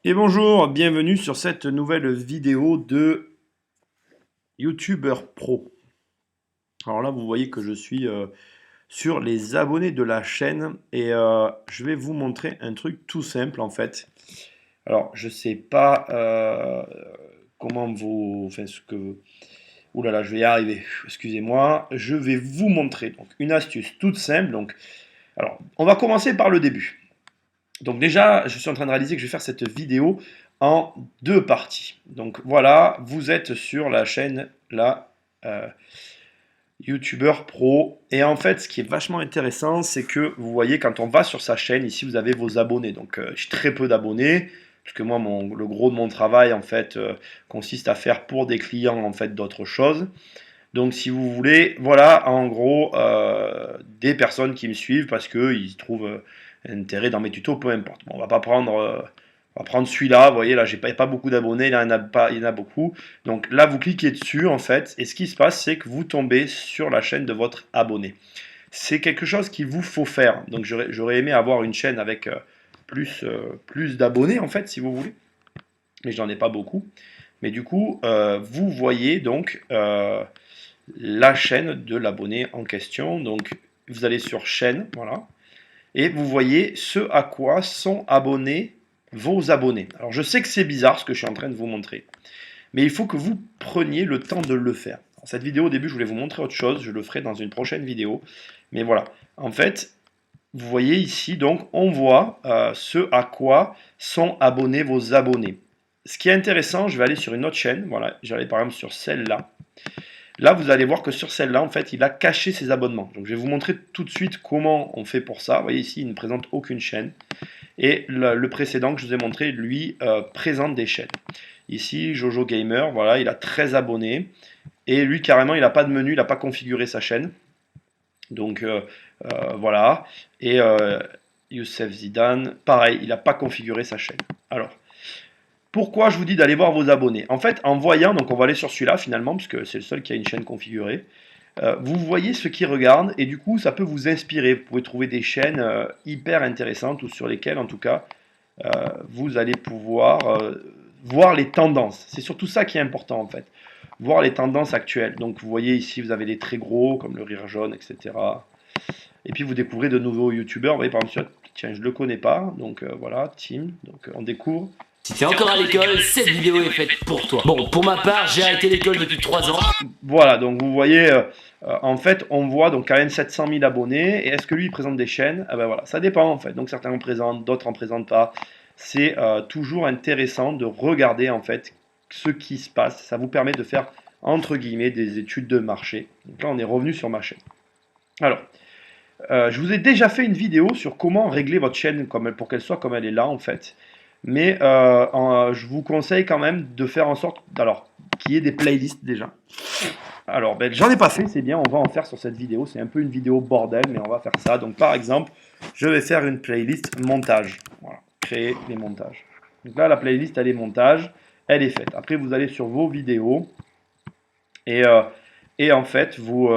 Et bonjour, bienvenue sur cette nouvelle vidéo de YouTuber Pro. Alors là, vous voyez que je suis sur les abonnés de la chaîne et je vais vous montrer un truc tout simple en fait. Alors, je sais pas comment vous... Enfin, ce que... Ouh là là, je vais y arriver, excusez-moi. Je vais vous montrer donc une astuce toute simple. Donc, alors, on va commencer par le début. Donc déjà, je suis en train de réaliser que je vais faire cette vidéo en deux parties. Donc voilà, vous êtes sur la chaîne là, euh, YouTuber Pro. Et en fait, ce qui est vachement intéressant, c'est que vous voyez, quand on va sur sa chaîne, ici vous avez vos abonnés. Donc j'ai très peu d'abonnés, parce que moi, le gros de mon travail, en fait, consiste à faire pour des clients, en fait, d'autres choses. Donc si vous voulez, voilà en gros des personnes qui me suivent parce qu'ils trouvent intérêt dans mes tutos, peu importe. Bon, on va prendre celui-là, vous voyez là j'ai pas beaucoup d'abonnés, là il y en a beaucoup. Donc là vous cliquez dessus en fait et ce qui se passe c'est que vous tombez sur la chaîne de votre abonné. C'est quelque chose qu'il vous faut faire. Donc j'aurais aimé avoir une chaîne avec plus d'abonnés en fait si vous voulez, mais j'en ai pas beaucoup. Mais du coup vous voyez donc la chaîne de l'abonné en question. Donc vous allez sur chaîne, voilà, et vous voyez ce à quoi sont abonnés vos abonnés. Alors je sais que c'est bizarre ce que je suis en train de vous montrer, mais il faut que vous preniez le temps de le faire. Dans cette vidéo au début je voulais vous montrer autre chose, je le ferai dans une prochaine vidéo, mais voilà, en fait vous voyez ici donc on voit ce à quoi sont abonnés vos abonnés. Ce qui est intéressant, je vais aller sur une autre chaîne, voilà, j'allais par exemple sur celle-là. Là, vous allez voir que sur celle-là, en fait, il a caché ses abonnements. Donc, je vais vous montrer tout de suite comment on fait pour ça. Vous voyez ici, il ne présente aucune chaîne. Et le précédent que je vous ai montré, lui, présente des chaînes. Ici, Jojo Gamer, voilà, il a 13 abonnés. Et lui, carrément, il n'a pas de menu, il n'a pas configuré sa chaîne. Donc, voilà. Et Youssef Zidane, pareil, il n'a pas configuré sa chaîne. Alors, pourquoi je vous dis d'aller voir vos abonnés? En fait, en voyant, donc on va aller sur celui-là finalement, puisque c'est le seul qui a une chaîne configurée. Vous voyez ceux qui regardent et du coup ça peut vous inspirer. Vous pouvez trouver des chaînes hyper intéressantes ou sur lesquelles en tout cas vous allez pouvoir voir les tendances. C'est surtout ça qui est important en fait. Voir les tendances actuelles. Donc vous voyez ici vous avez des très gros comme le rire jaune, etc. Et puis vous découvrez de nouveaux youtubeurs. Vous voyez par exemple, tiens je ne le connais pas. Donc voilà, Tim. Donc on découvre. Si t'es encore à l'école, cette vidéo est faite pour toi. Bon, pour ma part, j'ai arrêté l'école depuis 3 ans. Voilà, donc vous voyez, en fait, on voit donc quand même 700 000 abonnés. Et est-ce que lui, il présente des chaînes? Ah ben voilà, ça dépend en fait. Donc certains en présentent, d'autres en présentent pas. C'est toujours intéressant de regarder en fait ce qui se passe. Ça vous permet de faire entre guillemets des études de marché. Donc là, on est revenu sur ma chaîne. Alors, je vous ai déjà fait une vidéo sur comment régler votre chaîne pour qu'elle soit comme elle est là en fait. Mais je vous conseille quand même de faire en sorte, alors, qu'il y ait des playlists déjà. Alors, ben, j'en ai pas fait, c'est bien, on va en faire sur cette vidéo. C'est un peu une vidéo bordel, mais on va faire ça. Donc, par exemple, je vais faire une playlist montage. Voilà, créer les montages. Donc là, la playlist, elle est montage, elle est faite. Après, vous allez sur vos vidéos et, euh, et en fait, vous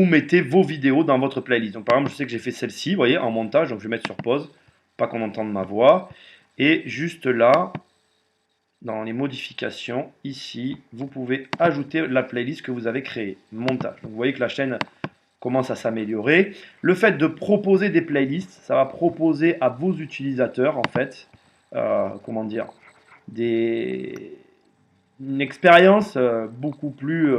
mettez vos vidéos dans votre playlist. Donc, par exemple, je sais que j'ai fait celle-ci, vous voyez, en montage. Donc, je vais mettre sur pause, pas qu'on entende ma voix. Et juste là, dans les modifications, ici, vous pouvez ajouter la playlist que vous avez créée, montage. Donc vous voyez que la chaîne commence à s'améliorer. Le fait de proposer des playlists, ça va proposer à vos utilisateurs, en fait, comment dire, des, une expérience beaucoup plus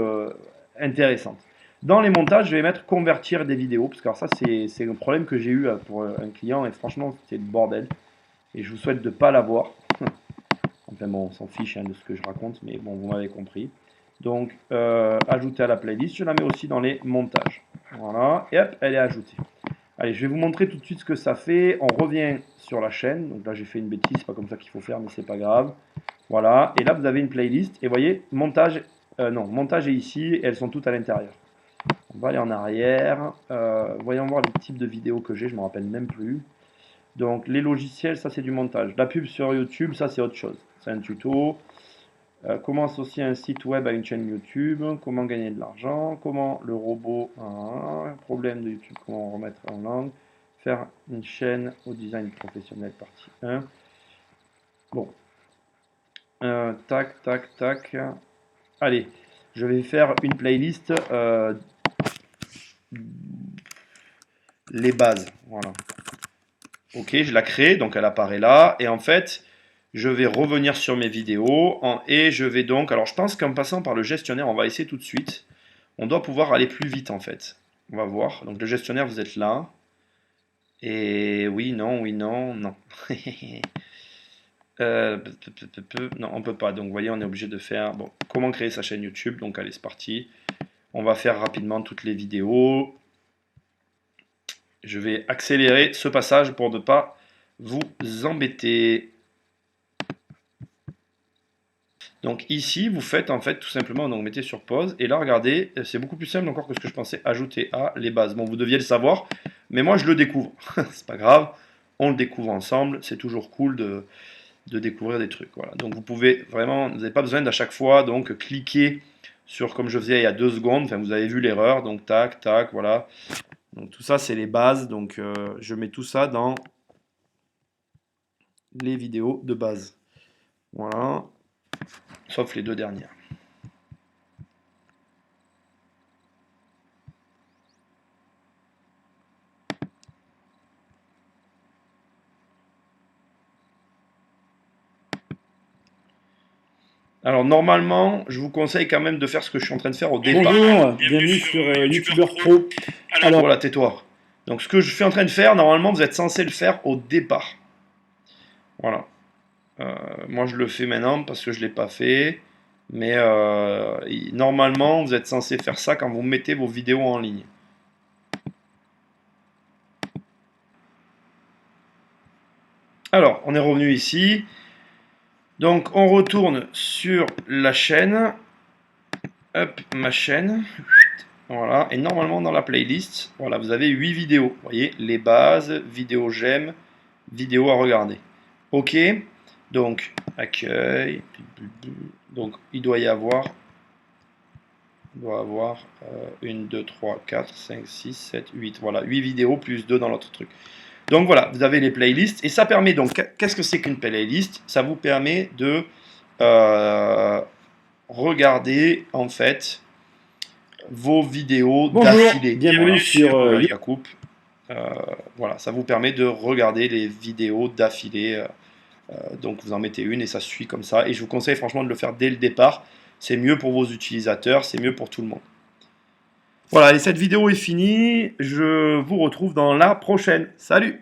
intéressante. Dans les montages, je vais mettre convertir des vidéos, parce que alors ça, c'est un problème que j'ai eu pour un client, et franchement, c'était le bordel. Et je vous souhaite de ne pas l'avoir. Enfin bon, on s'en fiche hein, de ce que je raconte, mais bon, vous m'avez compris. Donc, ajouter à la playlist, je la mets aussi dans les montages. Voilà, et hop, elle est ajoutée. Allez, je vais vous montrer tout de suite ce que ça fait. On revient sur la chaîne. Donc là, j'ai fait une bêtise, c'est pas comme ça qu'il faut faire, mais c'est pas grave. Voilà, et là, vous avez une playlist. Et vous voyez, montage, non, montage est ici, et elles sont toutes à l'intérieur. On va aller en arrière. Voyons voir les types de vidéos que j'ai, je ne me rappelle même plus. Donc les logiciels, ça c'est du montage. La pub sur YouTube, ça c'est autre chose. C'est un tuto. Comment associer un site web à une chaîne YouTube. Comment gagner de l'argent. Comment le robot a un problème de YouTube. Comment remettre en langue. Faire une chaîne au design professionnel partie 1. Bon. Tac, tac, tac. Allez, je vais faire une playlist les bases. Voilà. Ok, je la crée, donc elle apparaît là. Et en fait, je vais revenir sur mes vidéos. Et je vais donc... Alors, je pense qu'en passant par le gestionnaire, on va essayer tout de suite. On doit pouvoir aller plus vite, en fait. On va voir. Donc, le gestionnaire, vous êtes là. Et oui, non, non. Non, on peut pas. Donc, vous voyez, on est obligé de faire... Bon, comment créer sa chaîne YouTube? Donc, allez, c'est parti. On va faire rapidement toutes les vidéos. Je vais accélérer ce passage pour ne pas vous embêter. Donc ici, vous faites en fait tout simplement, donc mettez sur pause. Et là, regardez, c'est beaucoup plus simple encore que ce que je pensais, ajouter à les bases. Bon, vous deviez le savoir, mais moi je le découvre. C'est pas grave, on le découvre ensemble. C'est toujours cool de découvrir des trucs. Voilà. Donc vous pouvez vraiment, vous n'avez pas besoin d'à chaque fois donc cliquer sur comme je faisais il y a 2 secondes. Enfin, vous avez vu l'erreur, donc tac, tac, voilà. Donc tout ça, c'est les bases. Donc je mets tout ça dans les vidéos de base. Voilà. Sauf les 2 dernières. Alors normalement, je vous conseille quand même de faire ce que je suis en train de faire au départ. Bonjour, bienvenue sur YouTubeur Pro. Alors, Voilà, tais-toi. Donc ce que je suis en train de faire, normalement, vous êtes censé le faire au départ. Voilà. Moi, je le fais maintenant parce que je ne l'ai pas fait. Mais normalement, vous êtes censé faire ça quand vous mettez vos vidéos en ligne. Alors, on est revenu ici. Donc, on retourne sur la chaîne. Hop, ma chaîne. Voilà. Et normalement, dans la playlist, voilà, vous avez 8 vidéos. Vous voyez, les bases, vidéos j'aime, vidéos à regarder. OK. Donc, accueil. Donc, il doit y avoir... 1, 2, 3, 4, 5, 6, 7, 8. Voilà, 8 vidéos plus 2 dans l'autre truc. Donc voilà, vous avez les playlists. Et ça permet donc, qu'est-ce que c'est qu'une playlist? Ça vous permet de regarder en fait vos vidéos d'affilée. bienvenue sur Yacoub. Voilà, ça vous permet de regarder les vidéos d'affilée. Donc vous en mettez une et ça suit comme ça. Et je vous conseille franchement de le faire dès le départ. C'est mieux pour vos utilisateurs, c'est mieux pour tout le monde. Voilà, et cette vidéo est finie. Je vous retrouve dans la prochaine. Salut!